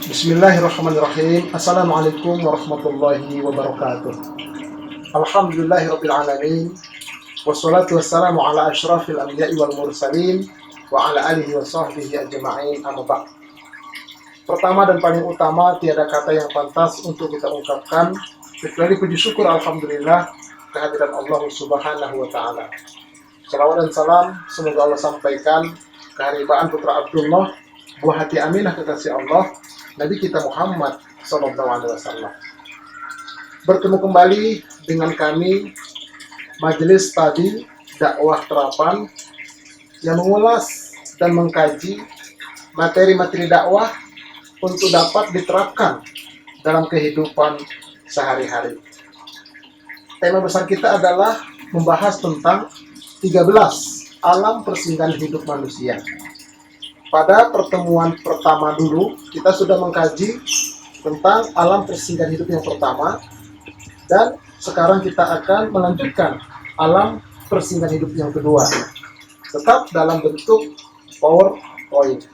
Bismillahirrahmanirrahim. Assalamualaikum warahmatullahi wabarakatuh. Alhamdulillahirrabbilalamin. Wassalatu wassalamu ala ashrafil anbiya'i wal mursalin wa ala alihi wa sahbihi ajma'in, amma ba'd. Pertama dan paling utama, tiada kata yang pantas untuk kita ungkapkan kecuali puji syukur alhamdulillah kehadiran Allah Subhanahu wa taala. Salawat dan salam semoga Allah sampaikan keharibaan putra Abdullah, buah hati Aminah kekasih Allah, Nabi kita Muhammad SAW. Bertemu kembali dengan kami, Majelis Tadi Dakwah Terapan, yang mengulas dan mengkaji materi-materi dakwah untuk dapat diterapkan dalam kehidupan sehari-hari. Tema besar kita adalah membahas tentang 13 alam persinggahan hidup manusia. Pada pertemuan pertama dulu, kita sudah mengkaji tentang alam persinggahan hidup yang pertama, dan sekarang kita akan melanjutkan alam persinggahan hidup yang kedua, tetap dalam bentuk PowerPoint.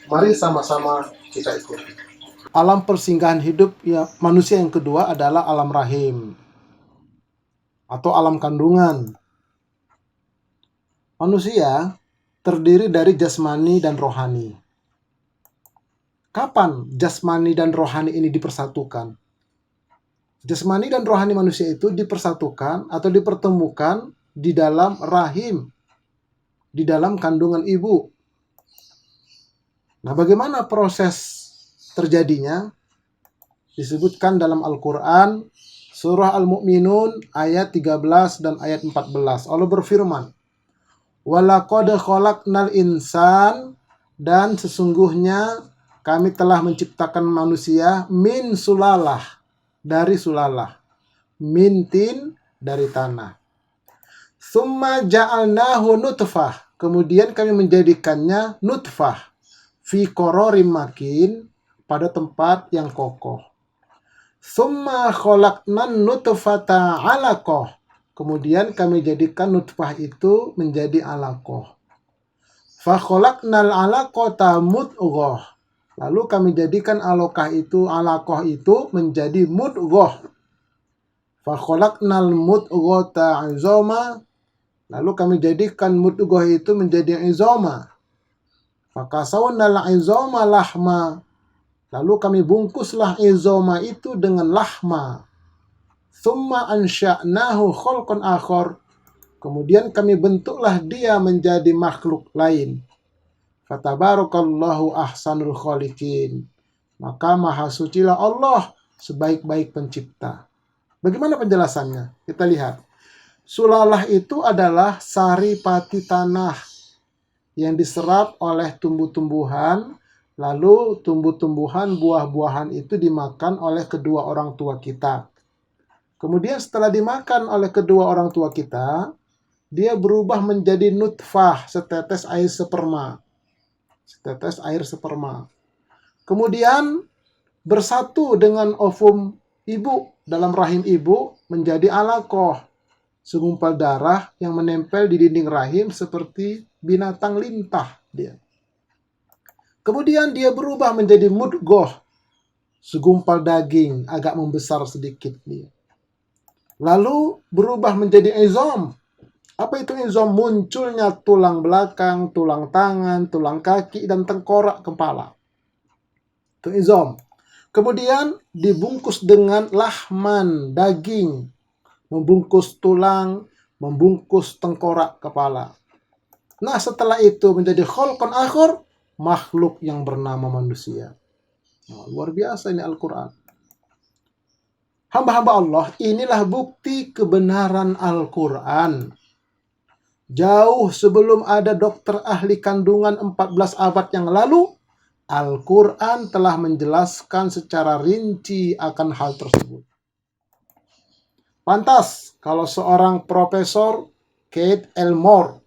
Mari sama-sama kita ikuti. Alam persinggahan hidup manusia yang kedua adalah alam rahim atau alam kandungan. Manusia terdiri dari jasmani dan rohani. Kapan jasmani dan rohani ini dipersatukan? Jasmani dan rohani manusia itu dipersatukan atau dipertemukan di dalam rahim, di dalam kandungan ibu. Nah, bagaimana proses terjadinya? Disebutkan dalam Al-Quran, surah Al-Mu'minun ayat 13 dan ayat 14. Allah berfirman, "Walaqad khalaqnal insan," dan sesungguhnya kami telah menciptakan manusia min sulalah, dari sulalah, min tin, dari tanah. Tsumma ja'alnahu nutfah, kemudian kami menjadikannya nutfah, fi qararim makin, pada tempat yang kokoh. Tsumma khalaqnan nutfata 'alaqah, kemudian kami jadikan nutfah itu menjadi alaqah. Fa khalaqnal 'alaqata mudghah, lalu kami jadikan alaqah itu menjadi mudghah. Fa khalaqnal mudghata 'izama, lalu kami jadikan mudghah itu menjadi 'izama. Fa kasawnal 'izama lahma, lalu kami bungkuslah 'izama itu dengan lahma. Tsumma ansya'nahu khalqan akhar, kemudian kami bentuklah dia menjadi makhluk lain. Fatabarakallahu ahsanul khaliqin, maka maha sucilah Allah sebaik-baik pencipta. Bagaimana penjelasannya? Kita lihat. Sulalah itu adalah saripati tanah yang diserap oleh tumbuh-tumbuhan, lalu tumbuh-tumbuhan, buah-buahan itu dimakan oleh kedua orang tua kita. Kemudian setelah dimakan oleh kedua orang tua kita, dia berubah menjadi nutfah, setetes air sperma. Setetes air sperma. Kemudian bersatu dengan ovum ibu dalam rahim ibu menjadi alaqah, segumpal darah yang menempel di dinding rahim seperti binatang lintah dia. Kemudian dia berubah menjadi mudghah, segumpal daging agak membesar sedikit dia. Lalu berubah menjadi izam. Apa itu izam? Munculnya tulang belakang, tulang tangan, tulang kaki, dan tengkorak kepala. Itu izam. Kemudian dibungkus dengan lahman, daging. Membungkus tulang, membungkus tengkorak kepala. Nah, setelah itu menjadi khalqan akhar, makhluk yang bernama manusia. Nah, luar biasa ini Al-Quran. Hamba-hamba Allah, inilah bukti kebenaran Al-Quran. Jauh sebelum ada dokter ahli kandungan 14 abad yang lalu, Al-Quran telah menjelaskan secara rinci akan hal tersebut. Pantas kalau seorang Profesor Keith Elmore,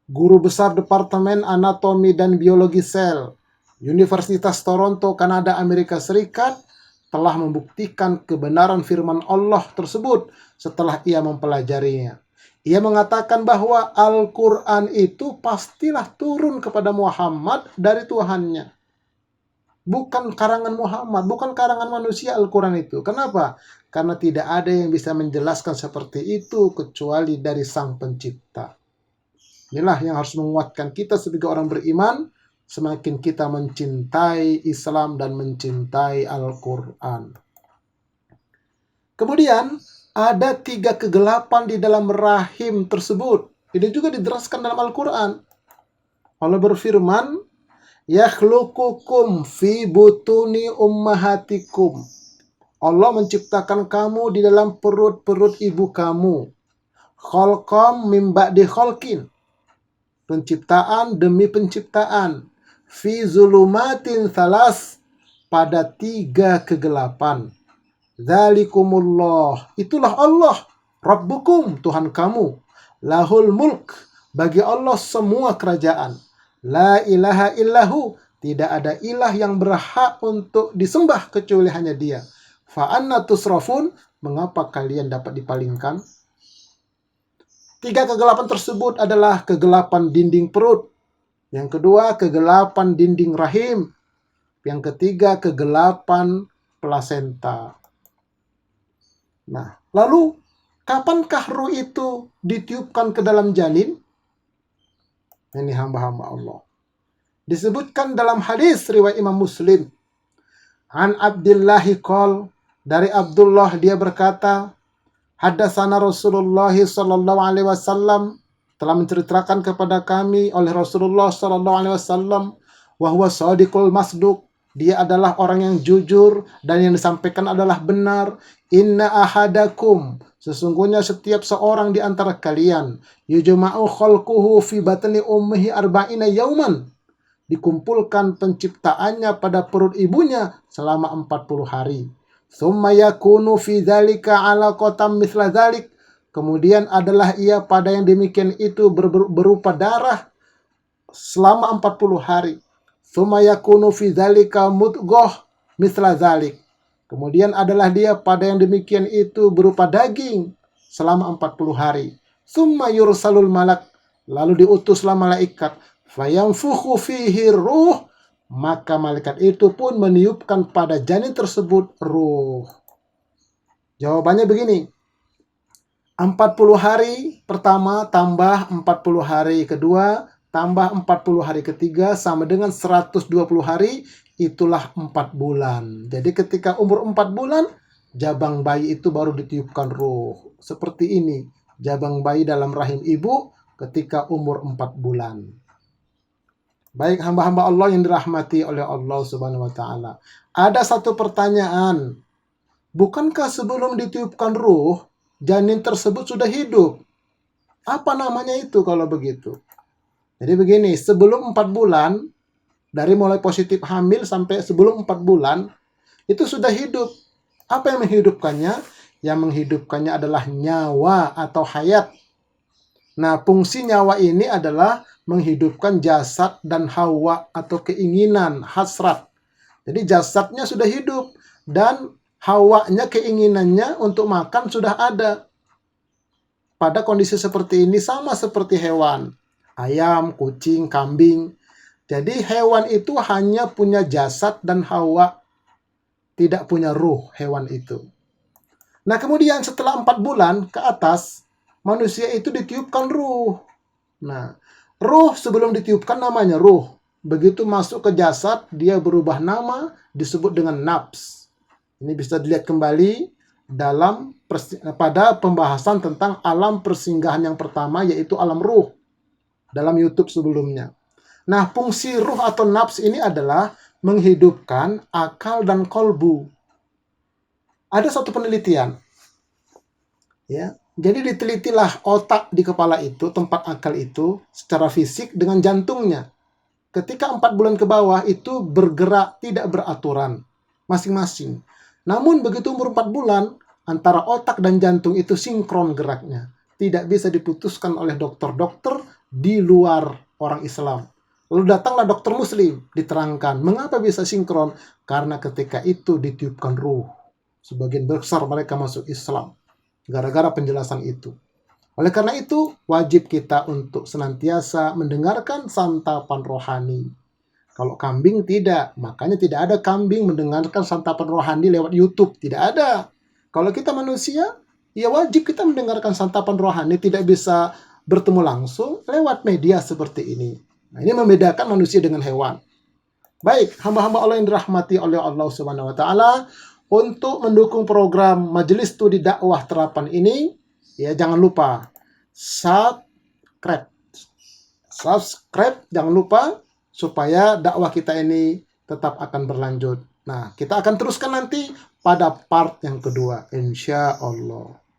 guru besar Departemen Anatomi dan Biologi Sel, Universitas Toronto, Kanada, Amerika Serikat, telah membuktikan kebenaran firman Allah tersebut setelah ia mempelajarinya. Ia mengatakan bahwa Al-Quran itu pastilah turun kepada Muhammad dari Tuhannya. Bukan karangan Muhammad, bukan karangan manusia Al-Quran itu. Kenapa? Karena tidak ada yang bisa menjelaskan seperti itu kecuali dari Sang Pencipta. Inilah yang harus menguatkan kita sebagai orang beriman, semakin kita mencintai Islam dan mencintai Al-Quran. Kemudian, ada 3 kegelapan di dalam rahim tersebut. Ini juga dijelaskan dalam Al-Quran. Allah berfirman, yakhluqukum fi butuni ummahatikum. Allah menciptakan kamu di dalam perut-perut ibu kamu. Khalqam mim ba'di khalqin. Penciptaan demi penciptaan. Fi zulumatin thalas. Pada 3 kegelapan. Dzalikumullah. Itulah Allah. Rabbukum. Tuhan kamu. Lahul mulk. Bagi Allah semua kerajaan. La ilaha illahu. Tidak ada ilah yang berhak untuk disembah kecuali hanya Dia. Fa'anna tusrafun. Mengapa kalian dapat dipalingkan? 3 kegelapan tersebut adalah kegelapan dinding perut. Yang kedua, kegelapan dinding rahim. Yang ketiga, kegelapan plasenta. Nah, lalu kapankah ruh itu ditiupkan ke dalam janin? Ini hamba-hamba Allah. Disebutkan dalam hadis riwayat Imam Muslim. An Abdillahi qol, dari Abdullah dia berkata, Haddatsana Rasulullah sallallahu alaihi wasallam, telah menceritakan kepada kami oleh Rasulullah sallallahu alaihi wasallam, wa huwa shadiqul masduq, dia adalah orang yang jujur dan yang disampaikan adalah benar. Inna ahadakum, sesungguhnya setiap seorang di antara kalian, yujma'u khalquhu fi batni ummihi arba'ina yauman, dikumpulkan penciptaannya pada perut ibunya selama 40 hari. Tsumma yakunu fi dzalika 'alaqatan mithla dzalik. Kemudian adalah ia pada yang demikian itu berupa darah selama 40 hari. Tsumma yakunu fi dzalika mudghah mithla dzalik. Kemudian adalah dia pada yang demikian itu berupa daging selama 40 hari. Tsumma yursalul malak. Lalu diutuslah malaikat. Fayanfukhu fihi ruh. Maka malaikat itu pun meniupkan pada janin tersebut ruh. Jawabannya begini. 40 hari pertama tambah 40 hari kedua tambah 40 hari ketiga sama dengan 120 hari, itulah 4 bulan. Jadi ketika umur 4 bulan, jabang bayi itu baru ditiupkan ruh. Seperti ini, jabang bayi dalam rahim ibu ketika umur 4 bulan. Baik hamba-hamba Allah yang dirahmati oleh Allah Subhanahu wa Ta'ala. Ada satu pertanyaan. Bukankah sebelum ditiupkan ruh, janin tersebut sudah hidup? Apa namanya itu kalau begitu? Jadi begini, sebelum 4 bulan, dari mulai positif hamil sampai sebelum 4 bulan, itu sudah hidup. Apa yang menghidupkannya? Yang menghidupkannya adalah nyawa atau hayat. Nah, fungsi nyawa ini adalah menghidupkan jasad dan hawa atau keinginan, hasrat. Jadi jasadnya sudah hidup dan hawanya, keinginannya untuk makan sudah ada. Pada kondisi seperti ini sama seperti hewan. Ayam, kucing, kambing. Jadi hewan itu hanya punya jasad dan hawa. Tidak punya ruh hewan itu. Nah kemudian setelah 4 bulan ke atas, manusia itu ditiupkan ruh. Nah, ruh sebelum ditiupkan namanya ruh. Begitu masuk ke jasad, dia berubah nama, disebut dengan nafs. Ini bisa dilihat kembali pada pembahasan tentang alam persinggahan yang pertama, yaitu alam ruh, dalam YouTube sebelumnya. Nah, fungsi ruh atau nafs ini adalah menghidupkan akal dan kolbu. Ada satu penelitian, ya. Jadi ditelitilah otak di kepala itu, tempat akal itu, secara fisik dengan jantungnya. Ketika 4 bulan ke bawah itu bergerak tidak beraturan, masing-masing. Namun begitu umur 4 bulan, antara otak dan jantung itu sinkron geraknya. Tidak bisa diputuskan oleh dokter-dokter di luar orang Islam. Lalu datanglah dokter Muslim, diterangkan mengapa bisa sinkron. Karena ketika itu ditiupkan ruh. Sebagian besar mereka masuk Islam gara-gara penjelasan itu. Oleh karena itu, wajib kita untuk senantiasa mendengarkan santapan rohani. Kalau kambing tidak, makanya tidak ada kambing mendengarkan santapan rohani lewat YouTube, tidak ada. Kalau kita manusia, ya wajib kita mendengarkan santapan rohani, tidak bisa bertemu langsung lewat media seperti ini. Nah, ini membedakan manusia dengan hewan. Baik, hamba-hamba Allah yang dirahmati oleh Allah Subhanahu wa taala, untuk mendukung program Majelis Studi Dakwah Terapan ini, ya jangan lupa subscribe. Subscribe, jangan lupa supaya dakwah kita ini tetap akan berlanjut. Nah, kita akan teruskan nanti pada part yang kedua, insya Allah.